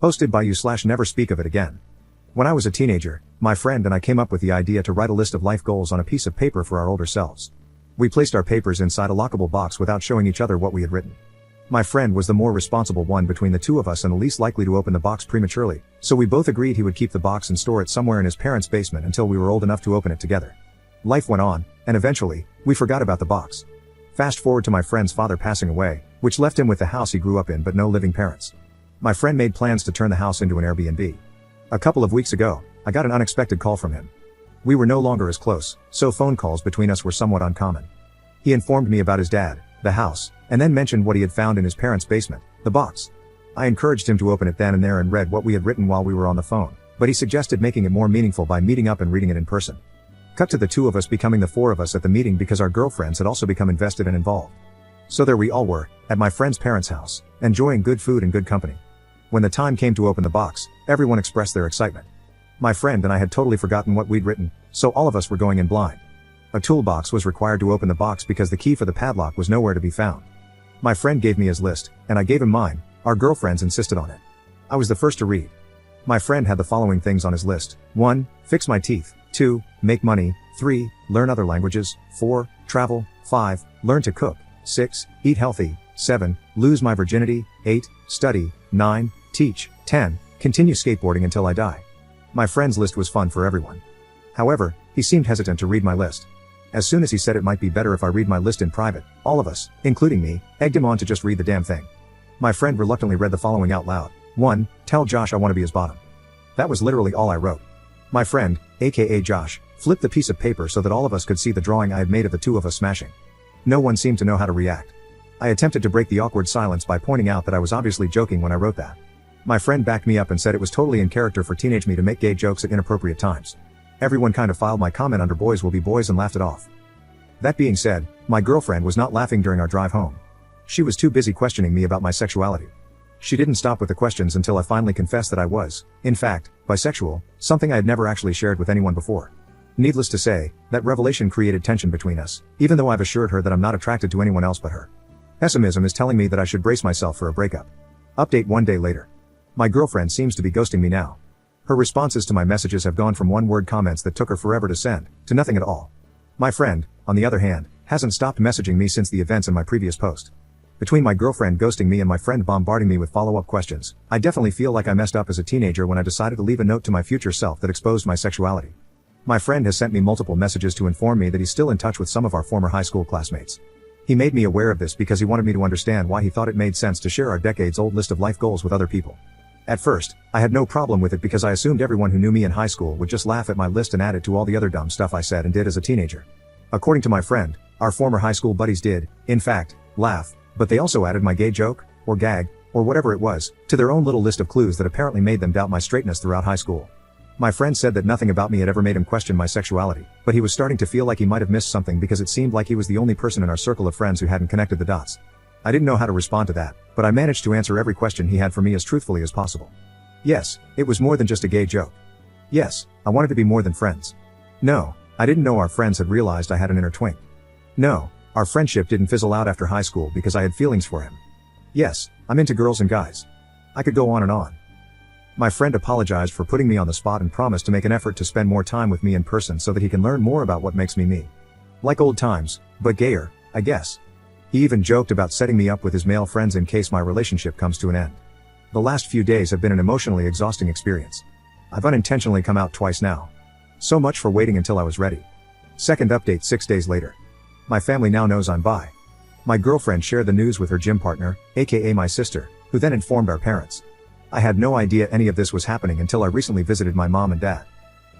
Posted by you/never speak of it again. When I was a teenager, my friend and I came up with the idea to write a list of life goals on a piece of paper for our older selves. We placed our papers inside a lockable box without showing each other what we had written. My friend was the more responsible one between the two of us and the least likely to open the box prematurely, so we both agreed he would keep the box and store it somewhere in his parents' basement until we were old enough to open it together. Life went on, and eventually, we forgot about the box. Fast forward to my friend's father passing away, which left him with the house he grew up in but no living parents. My friend made plans to turn the house into an Airbnb. A couple of weeks ago, I got an unexpected call from him. We were no longer as close, so phone calls between us were somewhat uncommon. He informed me about his dad, the house, and then mentioned what he had found in his parents' basement, the box. I encouraged him to open it then and there and read what we had written while we were on the phone, but he suggested making it more meaningful by meeting up and reading it in person. Cut to the two of us becoming the four of us at the meeting because our girlfriends had also become invested and involved. So there we all were, at my friend's parents' house, enjoying good food and good company. When the time came to open the box, everyone expressed their excitement. My friend and I had totally forgotten what we'd written, so all of us were going in blind. A toolbox was required to open the box because the key for the padlock was nowhere to be found. My friend gave me his list, and I gave him mine. Our girlfriends insisted on it. I was the first to read. My friend had the following things on his list. 1. Fix my teeth. 2. Make money. 3. Learn other languages. 4. Travel. 5. Learn to cook. 6. Eat healthy. 7. Lose my virginity. 8. Study. 9. Teach. 10. Continue skateboarding until I die. My friend's list was fun for everyone. However, he seemed hesitant to read my list. As soon as he said it might be better if I read my list in private, all of us, including me, egged him on to just read the damn thing. My friend reluctantly read the following out loud. 1. Tell Josh I want to be his bottom. That was literally all I wrote. My friend, aka Josh, flipped the piece of paper so that all of us could see the drawing I had made of the two of us smashing. No one seemed to know how to react. I attempted to break the awkward silence by pointing out that I was obviously joking when I wrote that. My friend backed me up and said it was totally in character for teenage me to make gay jokes at inappropriate times. Everyone kind of filed my comment under boys will be boys and laughed it off. That being said, my girlfriend was not laughing during our drive home. She was too busy questioning me about my sexuality. She didn't stop with the questions until I finally confessed that I was, in fact, bisexual, something I had never actually shared with anyone before. Needless to say, that revelation created tension between us, even though I've assured her that I'm not attracted to anyone else but her. Pessimism is telling me that I should brace myself for a breakup. Update 1 day later. My girlfriend seems to be ghosting me now. Her responses to my messages have gone from one-word comments that took her forever to send, to nothing at all. My friend, on the other hand, hasn't stopped messaging me since the events in my previous post. Between my girlfriend ghosting me and my friend bombarding me with follow-up questions, I definitely feel like I messed up as a teenager when I decided to leave a note to my future self that exposed my sexuality. My friend has sent me multiple messages to inform me that he's still in touch with some of our former high school classmates. He made me aware of this because he wanted me to understand why he thought it made sense to share our decades-old list of life goals with other people. At first, I had no problem with it because I assumed everyone who knew me in high school would just laugh at my list and add it to all the other dumb stuff I said and did as a teenager. According to my friend, our former high school buddies did, in fact, laugh, but they also added my gay joke, or gag, or whatever it was, to their own little list of clues that apparently made them doubt my straightness throughout high school. My friend said that nothing about me had ever made him question my sexuality, but he was starting to feel like he might have missed something because it seemed like he was the only person in our circle of friends who hadn't connected the dots. I didn't know how to respond to that, but I managed to answer every question he had for me as truthfully as possible. Yes, it was more than just a gay joke. Yes, I wanted to be more than friends. No, I didn't know our friends had realized I had an inner twink. No, our friendship didn't fizzle out after high school because I had feelings for him. Yes, I'm into girls and guys. I could go on and on. My friend apologized for putting me on the spot and promised to make an effort to spend more time with me in person so that he can learn more about what makes me me. Like old times, but gayer, I guess. He even joked about setting me up with his male friends in case my relationship comes to an end. The last few days have been an emotionally exhausting experience. I've unintentionally come out twice now. So much for waiting until I was ready. Second update 6 days later. My family now knows I'm bi. My girlfriend shared the news with her gym partner, aka my sister, who then informed our parents. I had no idea any of this was happening until I recently visited my mom and dad.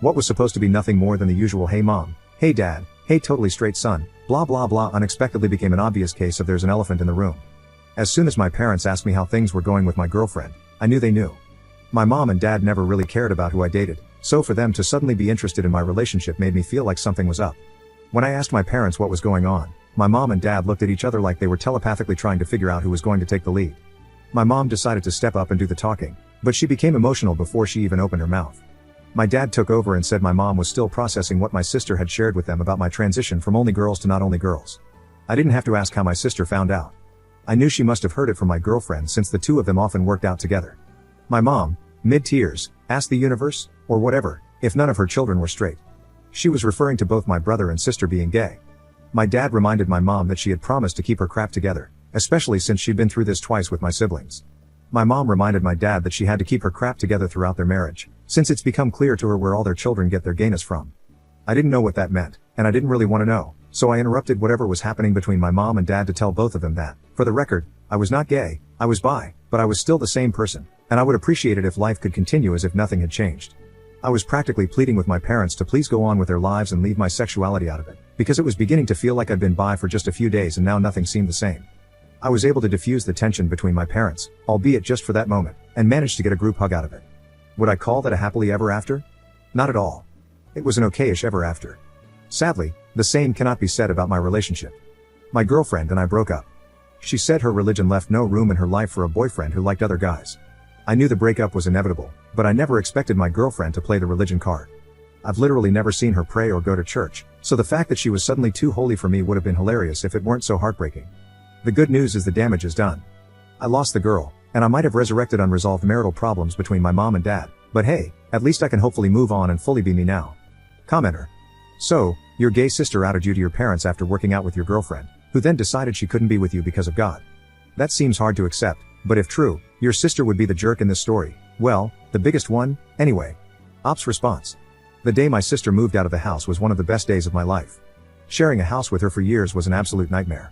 What was supposed to be nothing more than the usual hey mom, hey dad, hey totally straight son, blah blah blah unexpectedly became an obvious case of there's an elephant in the room. As soon as my parents asked me how things were going with my girlfriend, I knew they knew. My mom and dad never really cared about who I dated, so for them to suddenly be interested in my relationship made me feel like something was up. When I asked my parents what was going on, my mom and dad looked at each other like they were telepathically trying to figure out who was going to take the lead. My mom decided to step up and do the talking, but she became emotional before she even opened her mouth. My dad took over and said my mom was still processing what my sister had shared with them about my transition from only girls to not only girls. I didn't have to ask how my sister found out. I knew she must have heard it from my girlfriend since the two of them often worked out together. My mom, mid-tears, asked the universe, or whatever, if none of her children were straight. She was referring to both my brother and sister being gay. My dad reminded my mom that she had promised to keep her crap together, especially since she'd been through this twice with my siblings. My mom reminded my dad that she had to keep her crap together throughout their marriage, since it's become clear to her where all their children get their gayness from. I didn't know what that meant, and I didn't really want to know, so I interrupted whatever was happening between my mom and dad to tell both of them that, for the record, I was not gay, I was bi, but I was still the same person, and I would appreciate it if life could continue as if nothing had changed. I was practically pleading with my parents to please go on with their lives and leave my sexuality out of it, because it was beginning to feel like I'd been bi for just a few days and now nothing seemed the same. I was able to diffuse the tension between my parents, albeit just for that moment, and managed to get a group hug out of it. Would I call that a happily ever after? Not at all. It was an okayish ever after. Sadly, the same cannot be said about my relationship. My girlfriend and I broke up. She said her religion left no room in her life for a boyfriend who liked other guys. I knew the breakup was inevitable, but I never expected my girlfriend to play the religion card. I've literally never seen her pray or go to church, so the fact that she was suddenly too holy for me would have been hilarious if it weren't so heartbreaking. The good news is the damage is done. I lost the girl, and I might have resurrected unresolved marital problems between my mom and dad, but hey, at least I can hopefully move on and fully be me now. Commenter. So, your gay sister outed you to your parents after working out with your girlfriend, who then decided she couldn't be with you because of God. That seems hard to accept, but if true, your sister would be the jerk in this story. Well, the biggest one, anyway. Ops response. The day my sister moved out of the house was one of the best days of my life. Sharing a house with her for years was an absolute nightmare.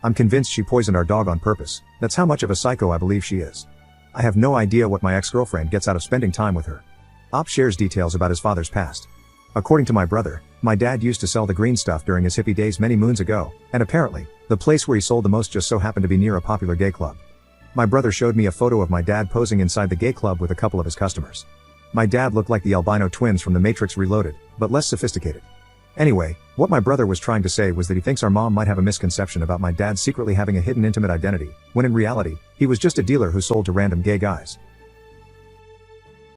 I'm convinced she poisoned our dog on purpose. That's how much of a psycho I believe she is. I have no idea what my ex-girlfriend gets out of spending time with her. Op shares details about his father's past. According to my brother, my dad used to sell the green stuff during his hippie days many moons ago, and apparently, the place where he sold the most just so happened to be near a popular gay club. My brother showed me a photo of my dad posing inside the gay club with a couple of his customers. My dad looked like the albino twins from The Matrix Reloaded, but less sophisticated. Anyway, what my brother was trying to say was that he thinks our mom might have a misconception about my dad secretly having a hidden intimate identity, when in reality, he was just a dealer who sold to random gay guys.